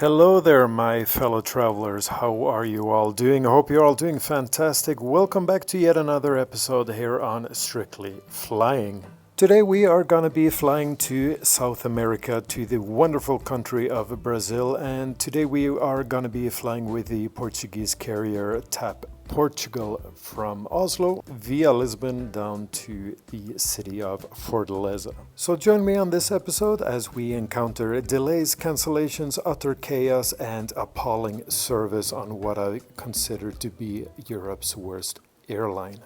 Hello there, my fellow travelers. How are you all doing? I hope you're all doing fantastic. Welcome back to yet another episode here on Strictly Flying. Today we are going to be flying to South America, to the wonderful country of Brazil, and today we are going to be flying with the Portuguese carrier TAP Portugal from Oslo via Lisbon down to the city of Fortaleza. So join me on this episode as we encounter delays, cancellations, utter chaos, and appalling service on what I consider to be Europe's worst airline.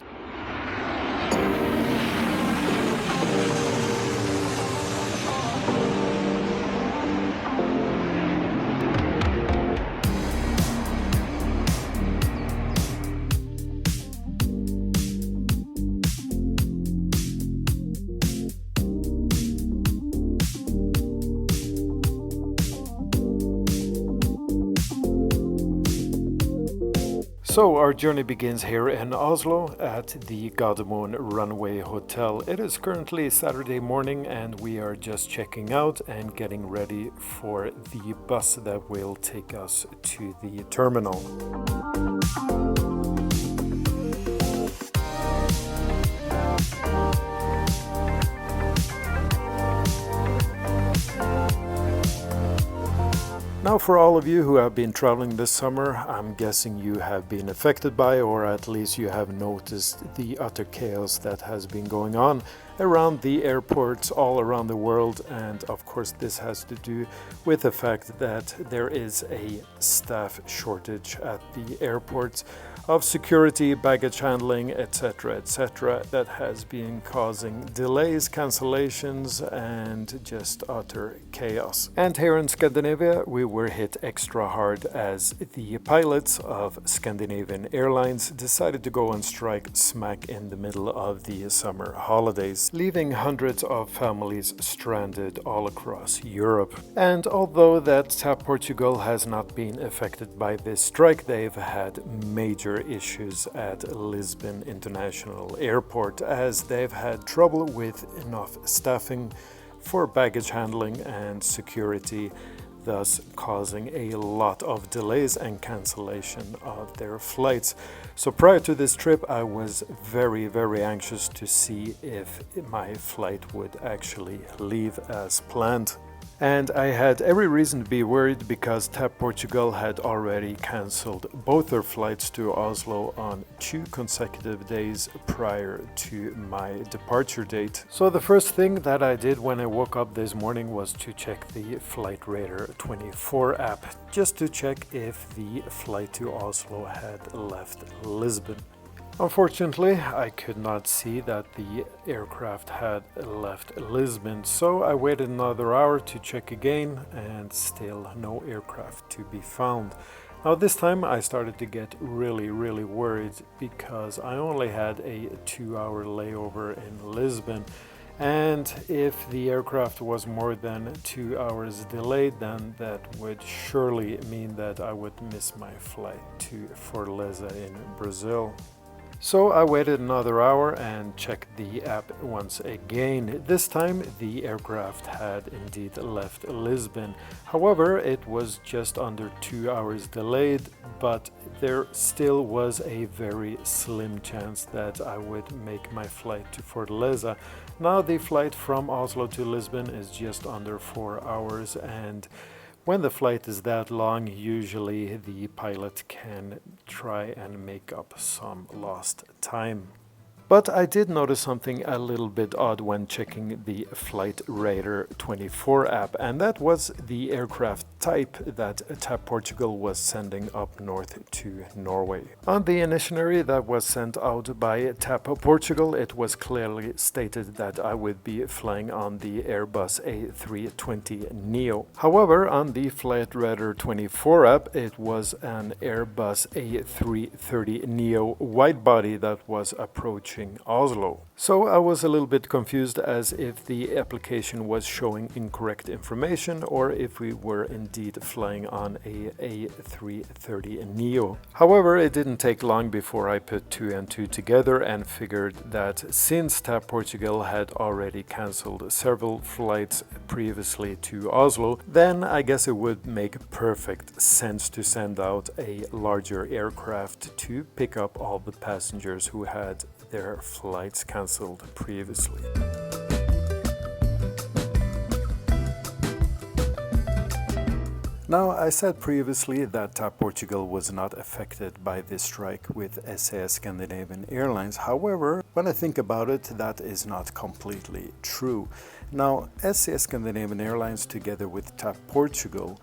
So our journey begins here in Oslo at the Gardermoen Runway Hotel. It is currently Saturday morning and we are just checking out and getting ready for the bus that will take us to the terminal. Now, for all of you who have been traveling this summer, I'm guessing you have been affected by, or at least you have noticed the utter chaos that has been going on around the airports all around the world. And of course, this has to do with the fact that there is a staff shortage at the airports of security, baggage handling, etc., that has been causing delays, cancellations, and just utter chaos. And here in Scandinavia, we were hit extra hard as the pilots of Scandinavian Airlines decided to go on strike smack in the middle of the summer holidays, leaving hundreds of families stranded all across Europe. And although that TAP Portugal has not been affected by this strike, they've had major issues at Lisbon International Airport as they've had trouble with enough staffing for baggage handling and security, thus causing a lot of delays and cancellation of their flights. So prior to this trip, I was very anxious to see if my flight would actually leave as planned. And I had every reason to be worried because TAP Portugal had already cancelled both their flights to Oslo on 2 consecutive days prior to my departure date. So the first thing that I did when I woke up this morning was to check the Flight Radar 24 app, just to check if the flight to Oslo had left Lisbon. Unfortunately, I could not see that the aircraft had left Lisbon, so I waited another hour to check again and still no aircraft to be found. Now this time I started to get really worried because I only had a 2-hour layover in Lisbon, and if the aircraft was more than 2 hours delayed, then that would surely mean that I would miss my flight to Fortaleza in Brazil. So I waited another hour and checked the app once again. This time the aircraft had indeed left Lisbon. However, it was just under 2 hours delayed, but there still was a very slim chance that I would make my flight to Fortaleza. Now the flight from Oslo to Lisbon is just under 4 hours, and when the flight is that long, usually the pilot can try and make up some lost time. But I did notice something a little bit odd when checking the Flight Radar 24 app, and that was the aircraft type that TAP Portugal was sending up north to Norway. On the itinerary that was sent out by TAP Portugal, it was clearly stated that I would be flying on the Airbus A320neo. However, on the Flight Radar 24 app, it was an Airbus A330neo widebody that was approaching approaching Oslo. So I was a little bit confused as if the application was showing incorrect information or if we were indeed flying on a A330neo. However, it didn't take long before I put two and two together and figured that since TAP Portugal had already cancelled several flights previously to Oslo, then I guess it would make perfect sense to send out a larger aircraft to pick up all the passengers who had their flights cancelled previously. Now, I said previously that TAP Portugal was not affected by this strike with SAS Scandinavian Airlines. However, when I think about it, that is not completely true. Now, SAS Scandinavian Airlines together with TAP Portugal,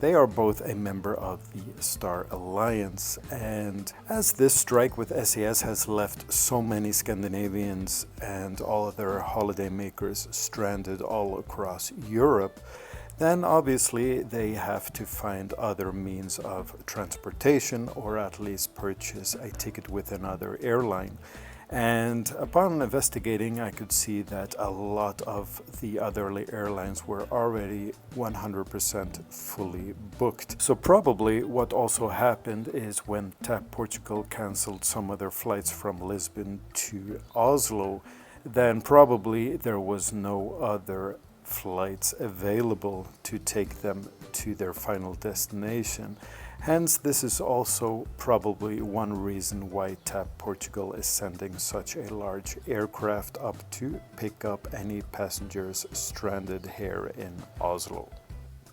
they are both a member of the Star Alliance, and as this strike with SAS has left so many Scandinavians and all other holiday makers stranded all across Europe, then obviously they have to find other means of transportation or at least purchase a ticket with another airline. And upon investigating, I could see that a lot of the other airlines were already 100% fully booked. So probably what also happened is when TAP Portugal cancelled some of their flights from Lisbon to Oslo, then probably there was no other flights available to take them to their final destination. Hence, this is also probably one reason why TAP Portugal is sending such a large aircraft up to pick up any passengers stranded here in Oslo.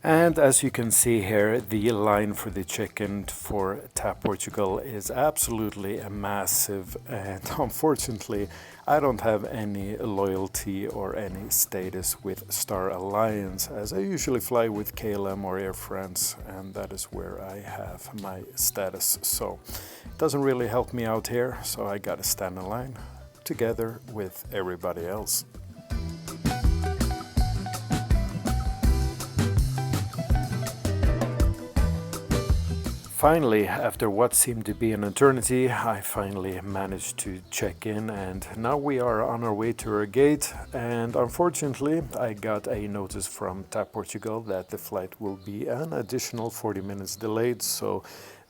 And as you can see here, the line for the check-in for TAP Portugal is absolutely massive, and unfortunately I don't have any loyalty or any status with Star Alliance, as I usually fly with KLM or Air France, and that is where I have my status. So it doesn't really help me out here, so I gotta stand in line together with everybody else. Finally, after what seemed to be an eternity, I finally managed to check in, and now we are on our way to our gate. And unfortunately, I got a notice from TAP Portugal that the flight will be an additional 40 minutes delayed, so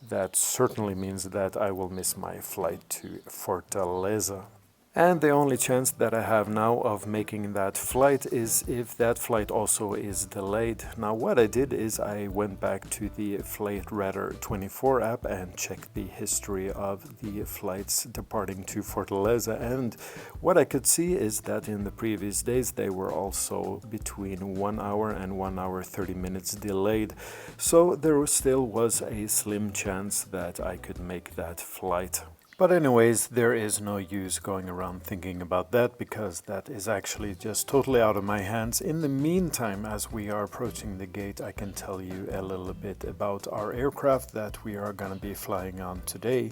that certainly means that I will miss my flight to Fortaleza. And the only chance that I have now of making that flight is if that flight also is delayed. Now what I did is I went back to the Flightradar24 app and checked the history of the flights departing to Fortaleza, and what I could see is that in the previous days they were also between 1 hour and 1 hour 30 minutes delayed. So there still was a slim chance that I could make that flight. But anyways, there is no use going around thinking about that because that is actually just totally out of my hands. In the meantime, as we are approaching the gate, I can tell you a little bit about our aircraft that we are going to be flying on today.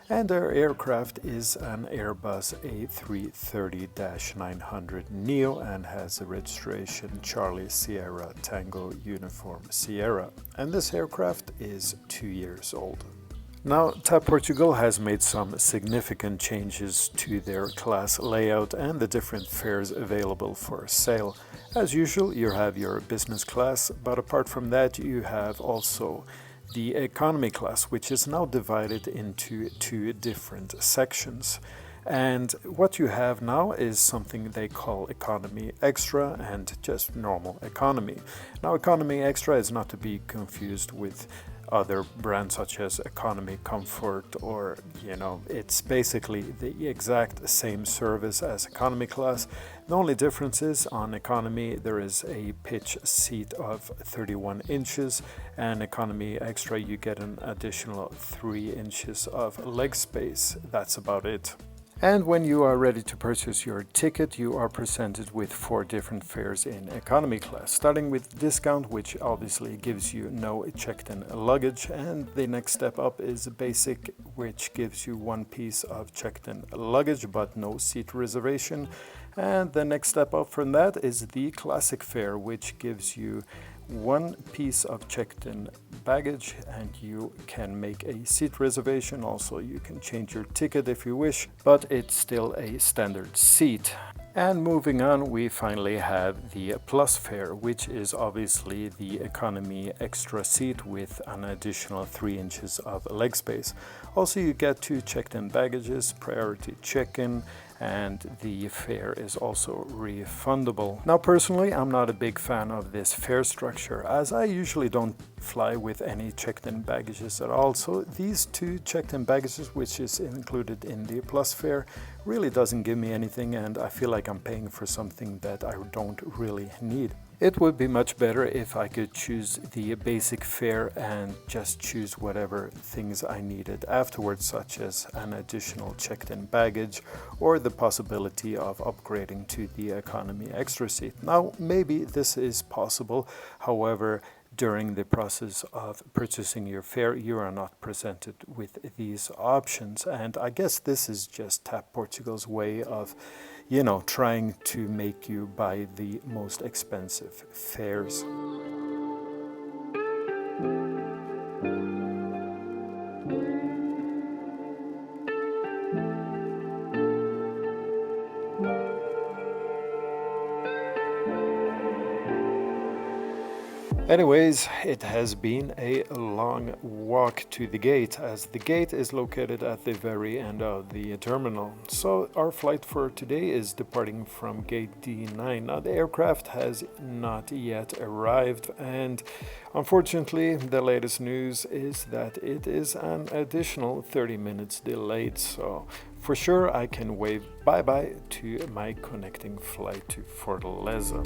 And our aircraft is an Airbus A330-900 Neo and has a registration Charlie Sierra Tango Uniform Sierra. And this aircraft is 2 years old. Now, TAP Portugal has made some significant changes to their class layout and the different fares available for sale. As usual, you have your business class, but apart from that, you have also the economy class, which is now divided into 2 different sections. And what you have now is something they call Economy Extra and just normal economy. Now, Economy Extra is not to be confused with other brands such as Economy Comfort, or it's basically the exact same service as economy class. The only difference is on economy there is a pitch seat of 31 inches, and Economy Extra you get an additional 3 inches of leg space. That's about it. And when you are ready to purchase your ticket, you are presented with 4 different fares in economy class, starting with discount, which obviously gives you no checked-in luggage, and the next step up is basic, which gives you 1 piece of checked-in luggage but no seat reservation. And the next step up from that is the classic fare, which gives you one piece of checked-in baggage and you can make a seat reservation. Also, you can change your ticket if you wish, but it's still a standard seat. And moving on, we finally have the plus fare, which is obviously the economy extra seat with an additional 3 inches of leg space. Also, you get 2 checked-in baggages, priority check-in, and the fare is also refundable. Now, personally, I'm not a big fan of this fare structure, as I usually don't fly with any checked-in baggages at all. So these 2 checked-in baggages, which is included in the plus fare, really doesn't give me anything, and I feel like I'm paying for something that I don't really need. It would be much better if I could choose the basic fare and just choose whatever things I needed afterwards, such as an additional checked-in baggage or the possibility of upgrading to the economy extra seat. Now, maybe this is possible. However, during the process of purchasing your fare, you are not presented with these options. And I guess this is just TAP Portugal's way of, trying to make you buy the most expensive fares. Anyways, it has been a long walk to the gate, as the gate is located at the very end of the terminal. So our flight for today is departing from gate D9. Now, the aircraft has not yet arrived, and unfortunately the latest news is that it is an additional 30 minutes delayed. So for sure I can wave bye-bye to my connecting flight to Fortaleza.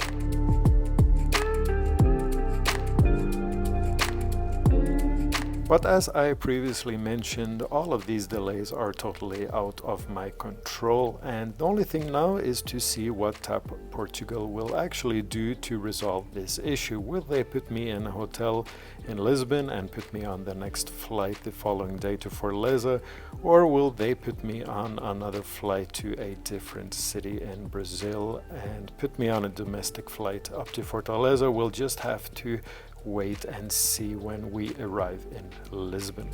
But as I previously mentioned, all of these delays are totally out of my control, and the only thing now is to see what TAP Portugal will actually do to resolve this issue. Will they put me in a hotel in Lisbon and put me on the next flight the following day to Fortaleza, or will they put me on another flight to a different city in Brazil and put me on a domestic flight up to Fortaleza? We'll just have to wait and see when we arrive in Lisbon.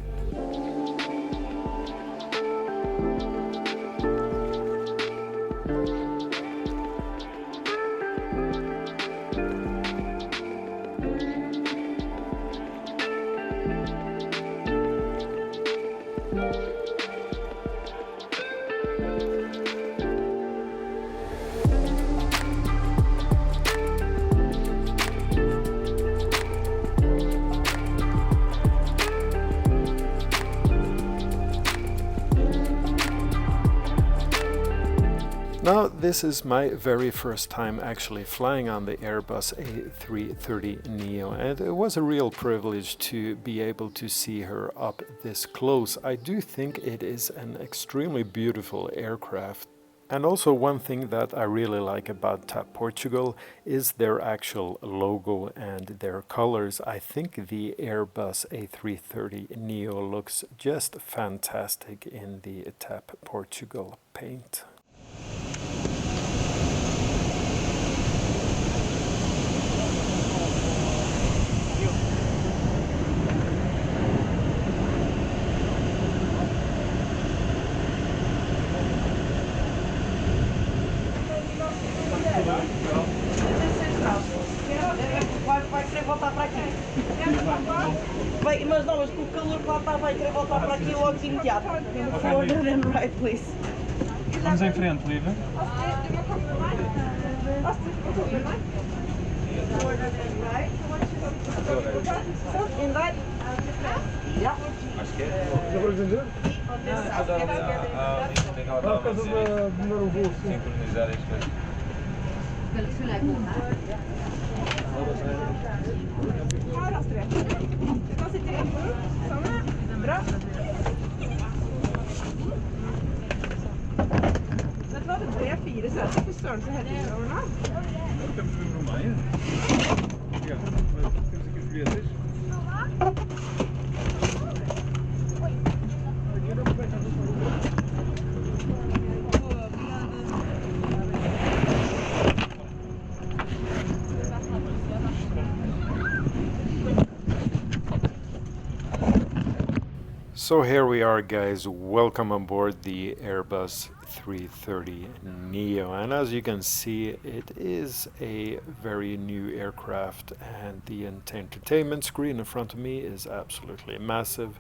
Now, this is my very first time actually flying on the Airbus A330neo, and it was a real privilege to be able to see her up this close. I do think it is an extremely beautiful aircraft. And also, one thing that I really like about TAP Portugal is their actual logo and their colors. I think the Airbus A330neo looks just fantastic in the TAP Portugal paint. Mas não, mas com o calor que lá está, vai querer voltar para aqui logo de imediato. Forward and right, please. Vamos em frente, Lívia. Forward and right. In right? Yeah. Acho que é. On this side. Por causa do meu voo, sincronizar as coisas. Det var det 3-4 setter på størrelse hele over nå. Kan du spørre meg? Ja, skal vi sikkert bli So here we are, guys. Welcome on board the Airbus 330 Neo, and as you can see, it is a very new aircraft, and the entertainment screen in front of me is absolutely massive.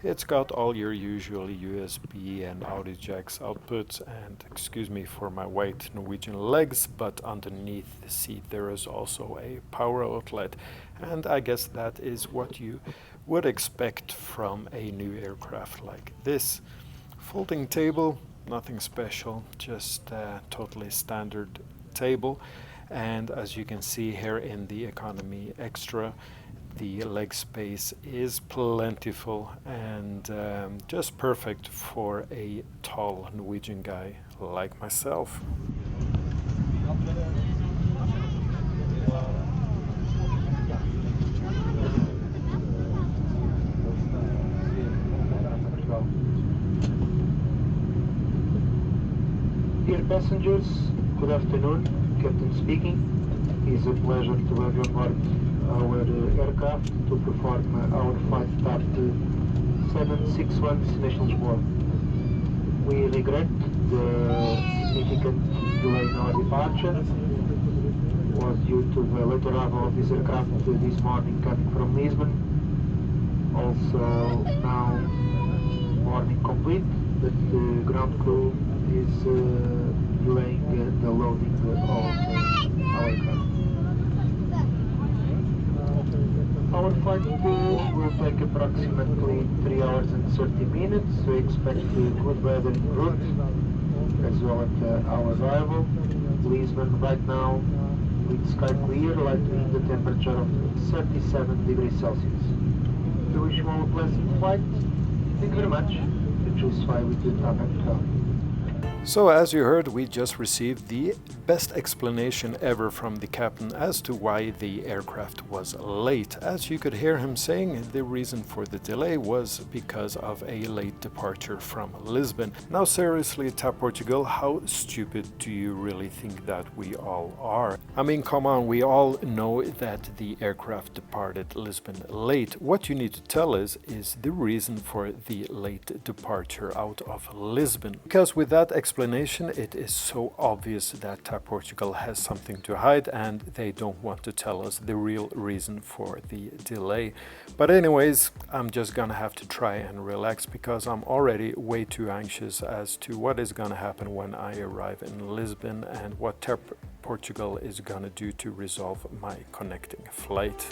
It's got all your usual USB and audio jacks outputs, and excuse me for my white Norwegian legs, but underneath the seat there is also a power outlet, and I guess that is what you would expect from a new aircraft like this. Folding table, nothing special, just a totally standard table. And as you can see here in the economy extra, the leg space is plentiful and just perfect for a tall Norwegian guy like myself. Dear passengers, good afternoon. Captain speaking. It's a pleasure to have you on board our aircraft to perform our flight TAP 761 destination Lisboa. We regret the significant delay in our departure. It was due to the late arrival of this aircraft this morning coming from Lisbon. Also now morning complete, but the ground crew is delaying the loading of our aircraft. Our flight will take approximately 3 hours and 30 minutes. We expect good weather en route as well at our arrival. Lisbon right now with sky clear, light wind, the temperature of 37 degrees Celsius. We wish you all a pleasant flight. Thank you very much. To choose fly with the TAP Portugal. So as you heard, we just received the best explanation ever from the captain as to why the aircraft was late. As you could hear him saying, the reason for the delay was because of a late departure from Lisbon. Now seriously, TAP Portugal, how stupid do you really think that we all are? I mean, come on, we all know that the aircraft departed Lisbon late. What you need to tell us is the reason for the late departure out of Lisbon. Because with that explanation, it is so obvious that TAP Portugal has something to hide and they don't want to tell us the real reason for the delay. But anyways, I'm just gonna have to try and relax because I'm already way too anxious as to what is gonna happen when I arrive in Lisbon and what TAP Portugal is gonna do to resolve my connecting flight.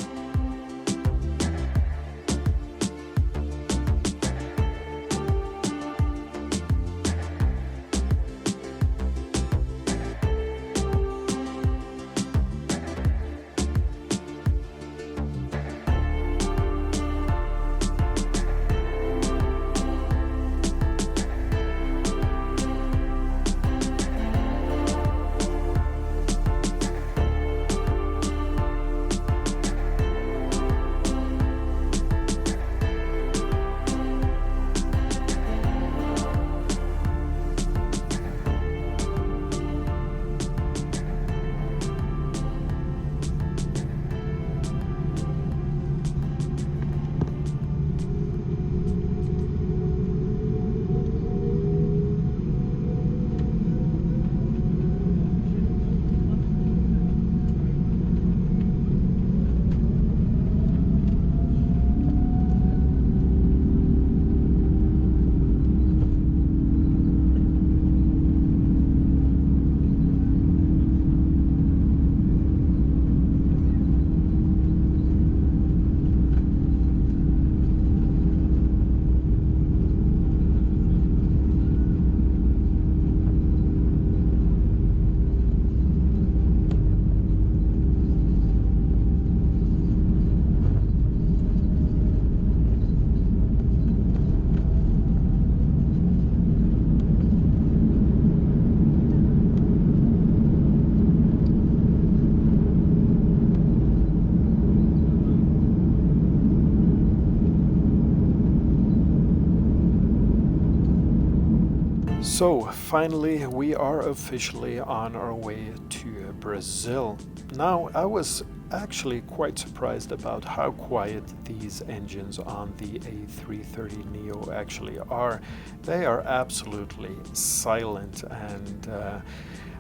So finally we are officially on our way to Brazil. Now I was actually quite surprised about how quiet these engines on the A330neo actually are. They are absolutely silent, and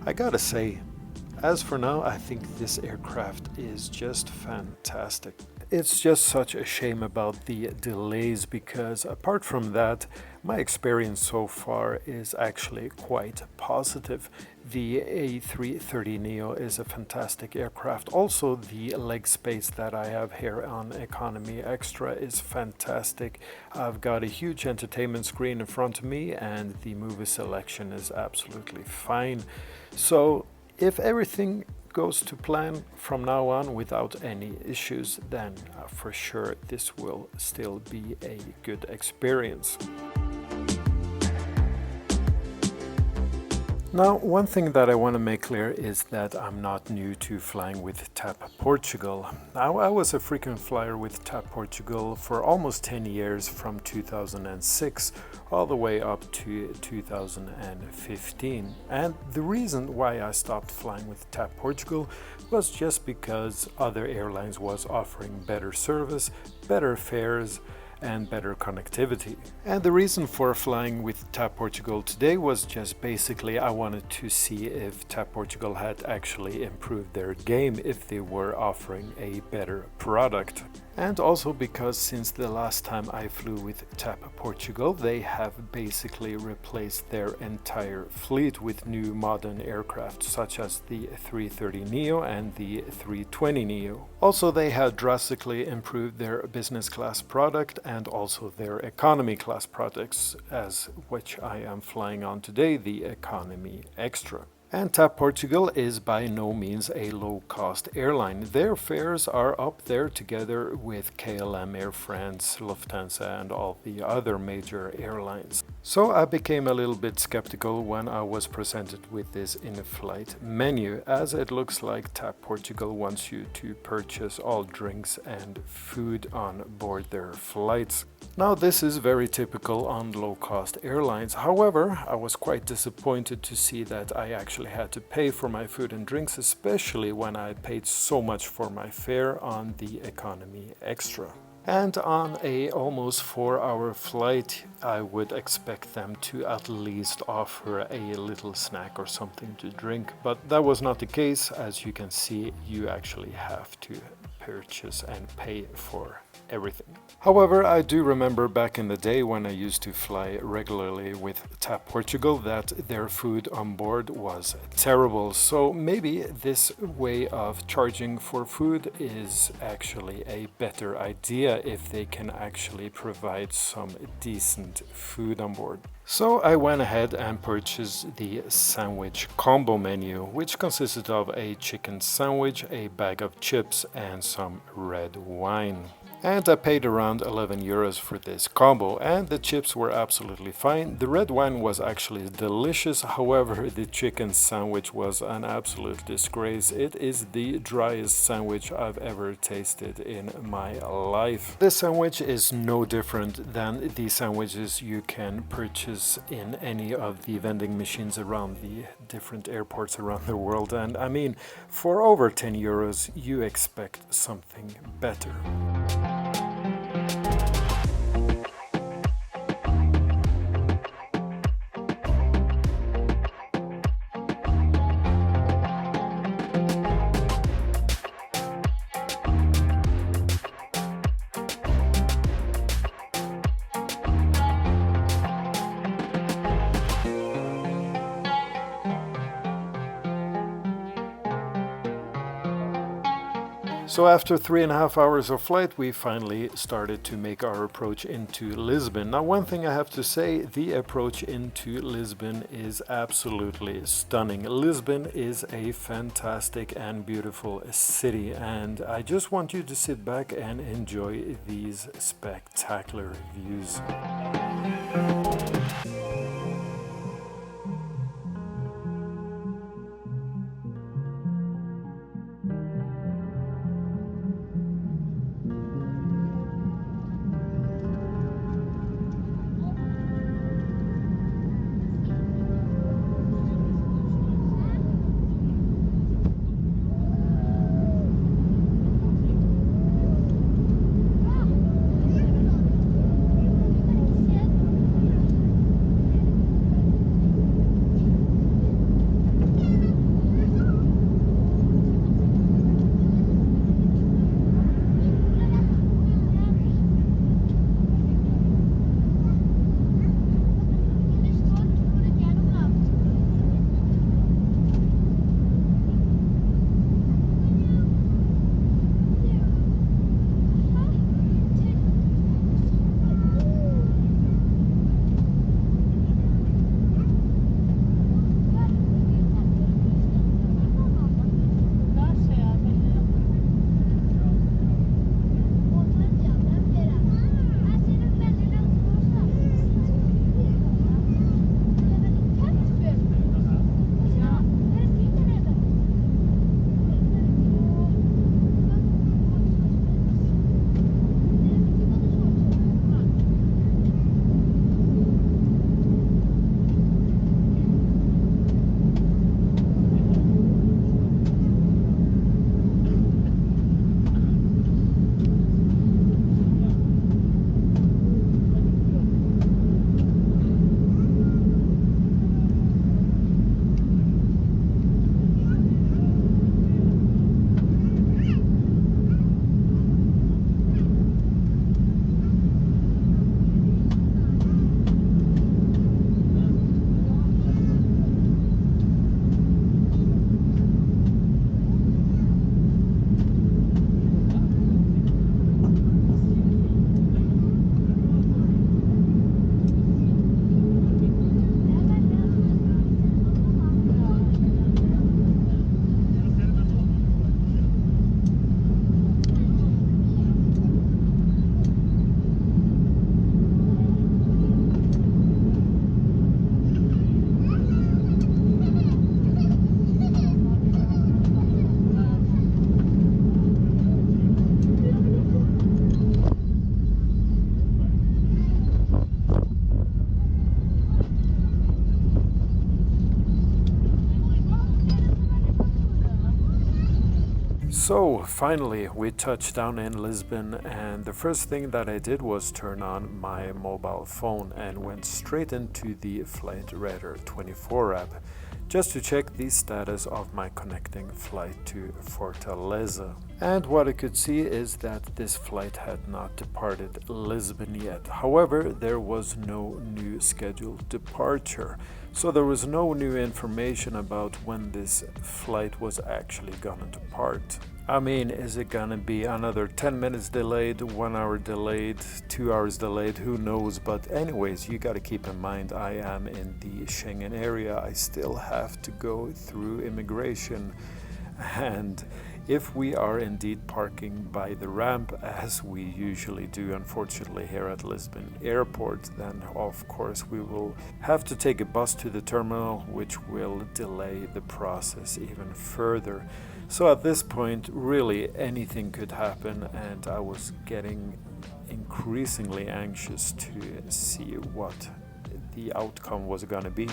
I gotta say, as for now, I think this aircraft is just fantastic. It's just such a shame about the delays, because apart from that, my experience so far is actually quite positive. The A330neo is a fantastic aircraft. Also, the leg space that I have here on Economy Xtra is fantastic. I've got a huge entertainment screen in front of me, and the movie selection is absolutely fine. So if everything goes to plan from now on without any issues, then for sure this will still be a good experience. Now, one thing that I want to make clear is that I'm not new to flying with TAP Portugal. Now, I was a frequent flyer with TAP Portugal for almost 10 years, from 2006 all the way up to 2015. And the reason why I stopped flying with TAP Portugal was just because other airlines was offering better service, better fares, and better connectivity. And the reason for flying with TAP Portugal today was just basically I wanted to see if TAP Portugal had actually improved their game, if they were offering a better product. And also because since the last time I flew with TAP Portugal, they have basically replaced their entire fleet with new modern aircraft, such as the 330neo and the 320neo. Also, they have drastically improved their business class product and also their economy class products, as which I am flying on today, the Economy Xtra. And TAP Portugal is by no means a low-cost airline. Their fares are up there together with KLM, Air France, Lufthansa, and all the other major airlines. So I became a little bit skeptical when I was presented with this in-flight menu, as it looks like TAP Portugal wants you to purchase all drinks and food on board their flights. Now, this is very typical on low-cost airlines. However, I was quite disappointed to see that I actually had to pay for my food and drinks, especially when I paid so much for my fare on the Economy Xtra. And on a almost 4-hour flight, I would expect them to at least offer a little snack or something to drink, but that was not the case. As you can see, you actually have to purchase and pay for everything. However, I do remember back in the day when I used to fly regularly with TAP Portugal that their food on board was terrible. So maybe this way of charging for food is actually a better idea if they can actually provide some decent food on board. So I went ahead and purchased the sandwich combo menu, which consisted of a chicken sandwich, a bag of chips, and some red wine. And I paid around 11 euros for this combo, and the chips were absolutely fine. The red wine was actually delicious. However, the chicken sandwich was an absolute disgrace. It is the driest sandwich I've ever tasted in my life. This sandwich is no different than the sandwiches you can purchase in any of the vending machines around the different airports around the world. And I mean, for over 10 euros, you expect something better. So after 3.5 hours of flight, we finally started to make our approach into Lisbon. Now, one thing I have to say, the approach into Lisbon is absolutely stunning. Lisbon is a fantastic and beautiful city, and I just want you to sit back and enjoy these spectacular views. So finally we touched down in Lisbon, and the first thing that I did was turn on my mobile phone and went straight into the Flight Radar 24 app just to check the status of my connecting flight to Fortaleza. And what I could see is that this flight had not departed Lisbon yet. However, there was no new scheduled departure. So there was no new information about when this flight was actually gonna depart. I mean, is it gonna be another 10 minutes delayed, 1 hour delayed, 2 hours delayed, who knows? But anyways, you gotta keep in mind I am in the Schengen area. I still have to go through immigration, and if we are indeed parking by the ramp, as we usually do unfortunately here at Lisbon Airport, then of course we will have to take a bus to the terminal, which will delay the process even further. So at this point really anything could happen, and I was getting increasingly anxious to see what the outcome was going to be.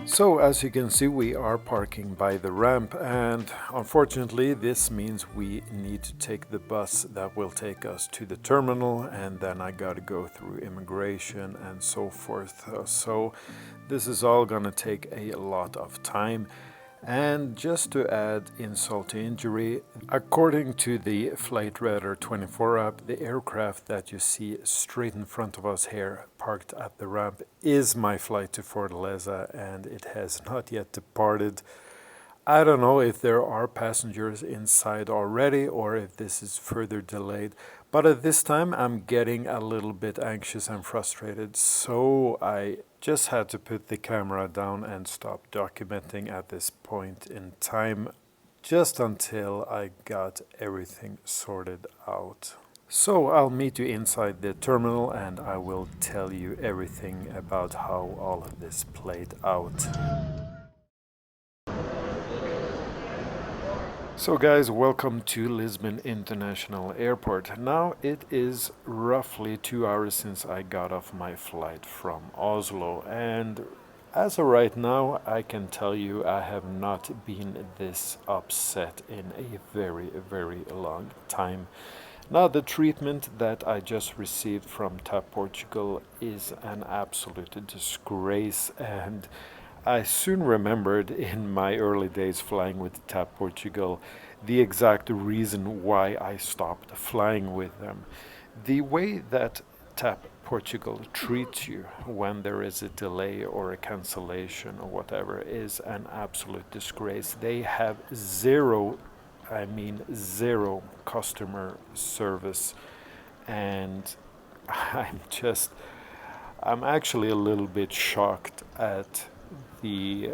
So as you can see, we are parking by the ramp, and unfortunately this means we need to take the bus that will take us to the terminal, and then I gotta go through immigration and so forth. So this is all gonna take a lot of time. And just to add insult to injury, according to the Flight Radar 24 app, the aircraft that you see straight in front of us here, parked at the ramp, is my flight to Fortaleza, and it has not yet departed. I don't know if there are passengers inside already or if this is further delayed, but at this time I'm getting a little bit anxious and frustrated, so I just had to put the camera down and stop documenting at this point in time, just until I got everything sorted out. So I'll meet you inside the terminal and I will tell you everything about how all of this played out. So guys, welcome to Lisbon International Airport. Now it is roughly 2 hours since I got off my flight from Oslo, and as of right now I can tell you I have not been this upset in a very long time. Now the treatment that I just received from TAP Portugal is an absolute disgrace, and I soon remembered in my early days flying with TAP Portugal the exact reason why I stopped flying with them. The way that TAP Portugal treats you when there is a delay or a cancellation or whatever is an absolute disgrace. They have zero customer service, and I'm actually a little bit shocked at the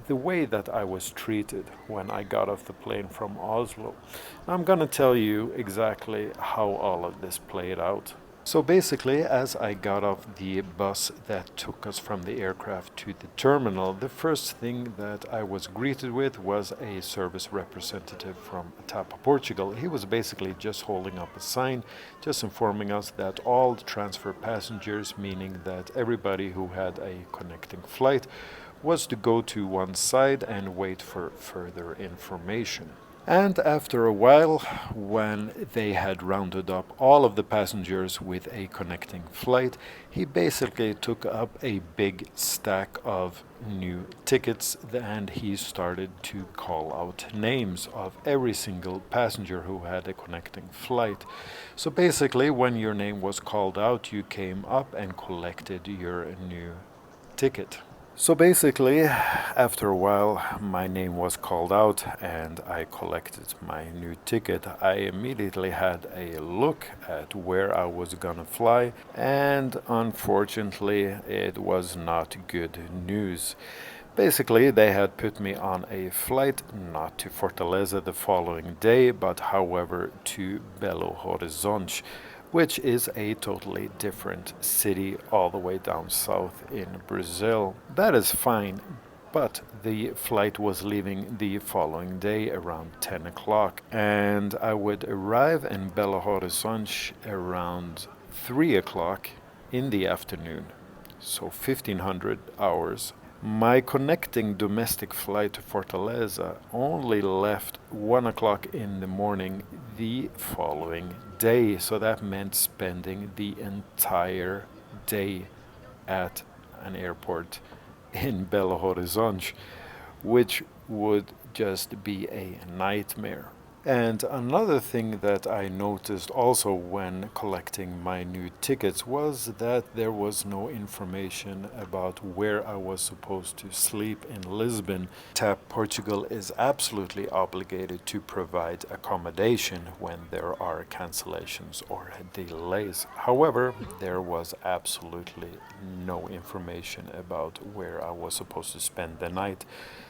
way that I was treated when I got off the plane from Oslo. I'm gonna tell you exactly how all of this played out. So basically, as I got off the bus that took us from the aircraft to the terminal, the first thing that I was greeted with was a service representative from TAP Portugal. He was basically just holding up a sign, just informing us that all transfer passengers, meaning that everybody who had a connecting flight, was to go to one side and wait for further information. And after a while, when they had rounded up all of the passengers with a connecting flight, he basically took up a big stack of new tickets and he started to call out names of every single passenger who had a connecting flight. So basically, when your name was called out, you came up and collected your new ticket. So basically, after a while, my name was called out and I collected my new ticket. I immediately had a look at where I was gonna fly, and unfortunately, it was not good news. Basically, they had put me on a flight not to Fortaleza the following day, but however to Belo Horizonte, which is a totally different city all the way down south in Brazil. That is fine, but the flight was leaving the following day around 10 o'clock, and I would arrive in Belo Horizonte around 3 o'clock in the afternoon, so 1500 hours. My connecting domestic flight to Fortaleza only left 1 o'clock in the morning the following day, so that meant spending the entire day at an airport in Belo Horizonte, which would just be a nightmare. And another thing that I noticed also when collecting my new tickets was that there was no information about where I was supposed to sleep in Lisbon. TAP Portugal is absolutely obligated to provide accommodation when there are cancellations or delays. However, there was absolutely no information about where I was supposed to spend the night.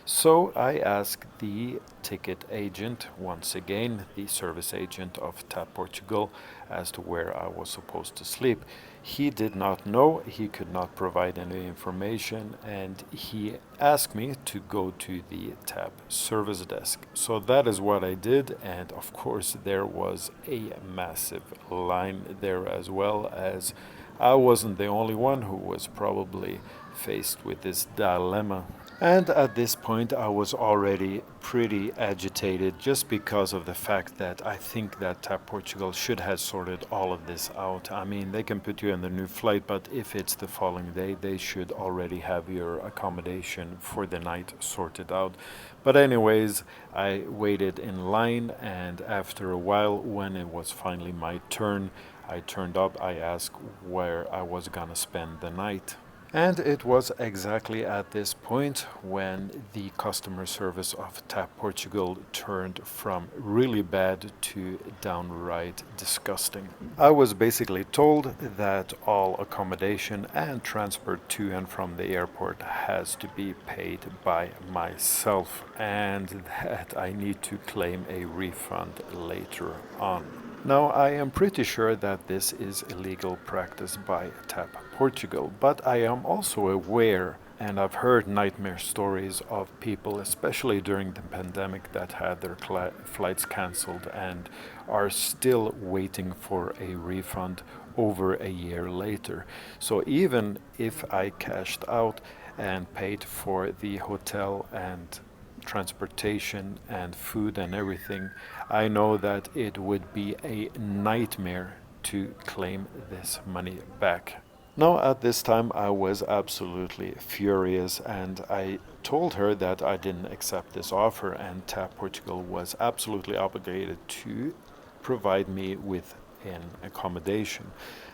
So I asked the ticket agent, once again, the service agent of TAP Portugal, as to where I was supposed to sleep. He did not know, he could not provide any information, and he asked me to go to the TAP service desk. So that is what I did, and of course there was a massive line there, as well as I wasn't the only one who was probably faced with this dilemma. And at this point, I was already pretty agitated just because of the fact that I think that TAP Portugal should have sorted all of this out. I mean, they can put you on the new flight, but if it's the following day, they should already have your accommodation for the night sorted out. But anyways, I waited in line, and after a while, when it was finally my turn, I turned up. I asked where I was gonna spend the night. And it was exactly at this point when the customer service of TAP Portugal turned from really bad to downright disgusting. I was basically told that all accommodation and transport to and from the airport has to be paid by myself, and that I need to claim a refund later on. Now, I am pretty sure that this is illegal practice by TAP Portugal, but I am also aware, and I've heard nightmare stories of people, especially during the pandemic, that had their flights cancelled and are still waiting for a refund over a year later. So even if I cashed out and paid for the hotel and transportation and food and everything, I know that it would be a nightmare to claim this money back. Now, at this time, I was absolutely furious, and I told her that I didn't accept this offer, and TAP Portugal was absolutely obligated to provide me with an accommodation.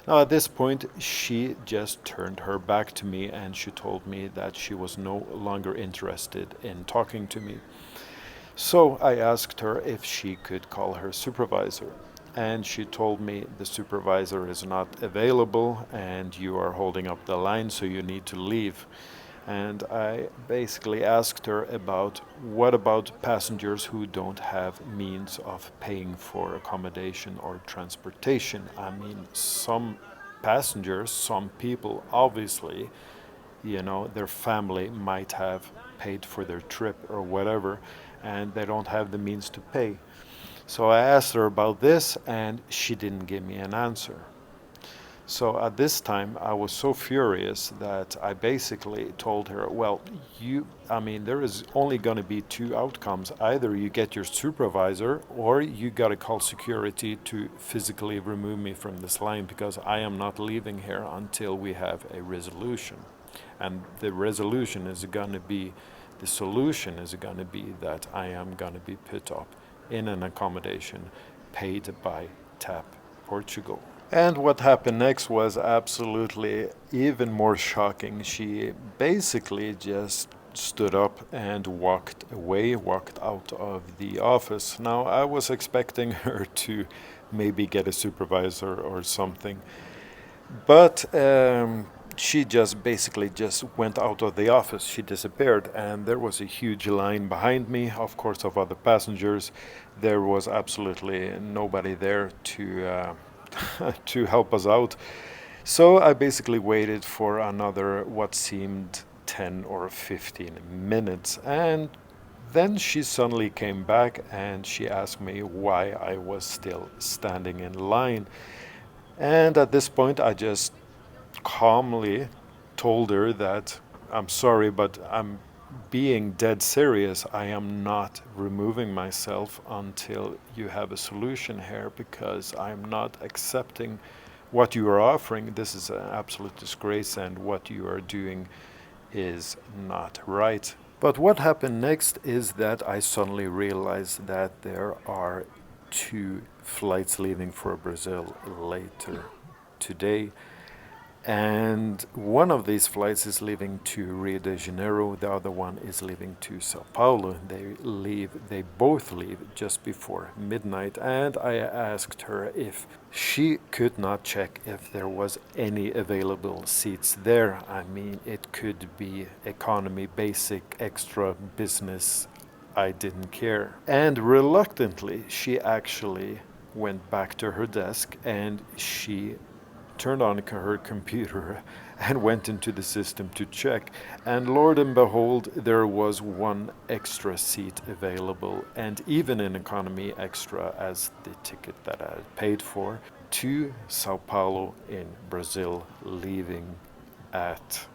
Now, at this point, she just turned her back to me and she told me that she was no longer interested in talking to me. So I asked her if she could call her supervisor. And she told me the supervisor is not available and you are holding up the line, so you need to leave. And I basically asked her about what about passengers who don't have means of paying for accommodation or transportation. I mean, some passengers, some people, obviously, their family might have paid for their trip or whatever, and they don't have the means to pay. So I asked her about this, and she didn't give me an answer. So at this time, I was so furious that I basically told her, well, there is only going to be two outcomes. Either you get your supervisor or you got to call security to physically remove me from this line, because I am not leaving here until we have a resolution. And the resolution is going to be, the solution is going to be that I am going to be put up in an accommodation paid by TAP Portugal. And what happened next was absolutely even more shocking. She basically just stood up and walked away, walked out of the office. Now, I was expecting her to maybe get a supervisor or something, but she just basically just went out of the office. She disappeared, and there was a huge line behind me, of course, of other passengers. There was absolutely nobody there to to help us out. So I basically waited for another what seemed 10 or 15 minutes, and then she suddenly came back and she asked me why I was still standing in line. And at this point I just calmly told her that I'm sorry, but I'm being dead serious. I am not removing myself until you have a solution here, because I'm not accepting what you are offering. This is an absolute disgrace, and what you are doing is not right. But what happened next is that I suddenly realized that there are two flights leaving for Brazil later today. And one of these flights is leaving to Rio de Janeiro, the other one is leaving to Sao Paulo. They both leave just before midnight, and I asked her if she could not check if there was any available seats there. I mean, it could be economy, basic, extra, business. I didn't care. And reluctantly, she actually went back to her desk and she turned on her computer and went into the system to check, and Lord and behold, there was one extra seat available, and even in economy extra as the ticket that I had paid for, to Sao Paulo in Brazil, leaving at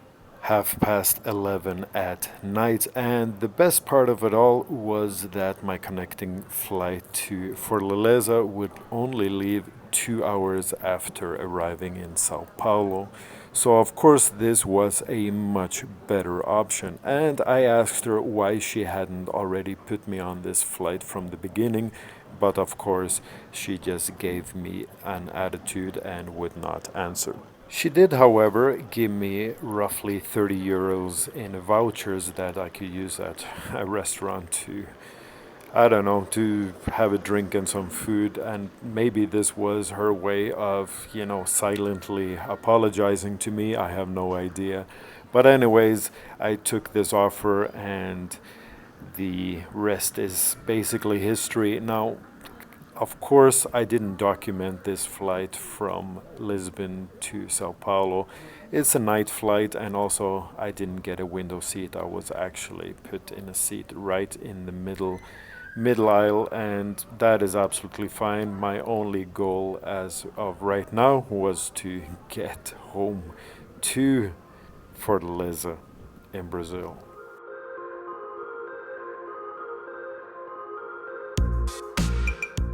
11:30 at night. And the best part of it all was that my connecting flight to Fortaleza would only leave 2 hours after arriving in Sao Paulo. So of course this was a much better option, and I asked her why she hadn't already put me on this flight from the beginning, but of course she just gave me an attitude and would not answer. She did, however, give me roughly 30 euros in vouchers that I could use at a restaurant to, I don't know, to have a drink and some food. And maybe this was her way of, silently apologizing to me. I have no idea. But anyways, I took this offer and the rest is basically history. Now, of course, I didn't document this flight from Lisbon to Sao Paulo. It's a night flight, and also I didn't get a window seat. I was actually put in a seat right in the middle aisle, and that is absolutely fine. My only goal as of right now was to get home to Fortaleza in Brazil.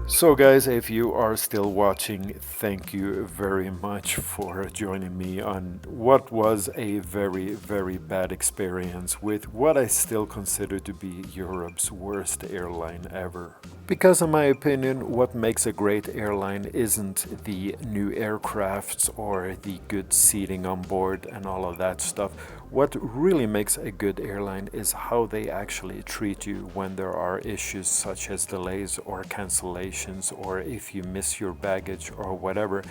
So guys, if you are still watching, thank you very much for joining me on what was a very, very bad experience with what I still consider to be Europe's worst airline ever. Because in my opinion, what makes a great airline isn't the new aircrafts or the good seating on board and all of that stuff. What really makes a good airline is how they actually treat you when there are issues such as delays or cancellations, or if you miss your baggage or whatever.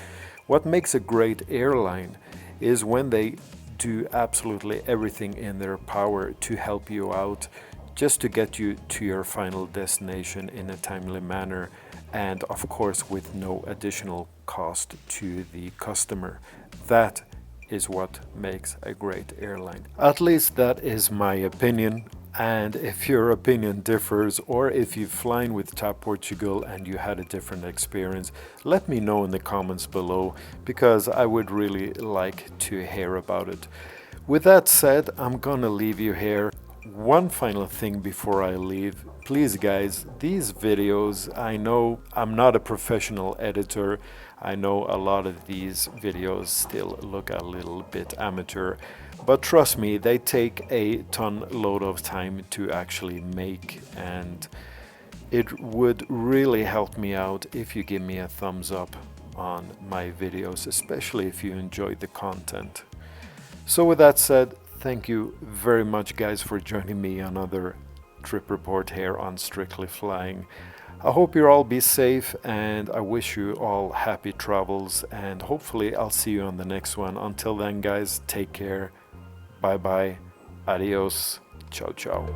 What makes a great airline is when they do absolutely everything in their power to help you out, just to get you to your final destination in a timely manner, and of course with no additional cost to the customer. That is what makes a great airline. At least that is my opinion. And if your opinion differs, or if you've flown with TAP Portugal and you had a different experience, let me know in the comments below, because I would really like to hear about it. With that said, I'm gonna leave you here. One final thing before I leave. Please guys, these videos, I know I'm not a professional editor. I know a lot of these videos still look a little bit amateur, but trust me, they take a load of time to actually make, and it would really help me out if you give me a thumbs up on my videos, especially if you enjoyed the content. So with that said, thank you very much guys for joining me on another trip report here on Strictly Flying. I hope you all be safe, and I wish you all happy travels, and hopefully I'll see you on the next one. Until then guys, take care, bye bye, adios, ciao ciao.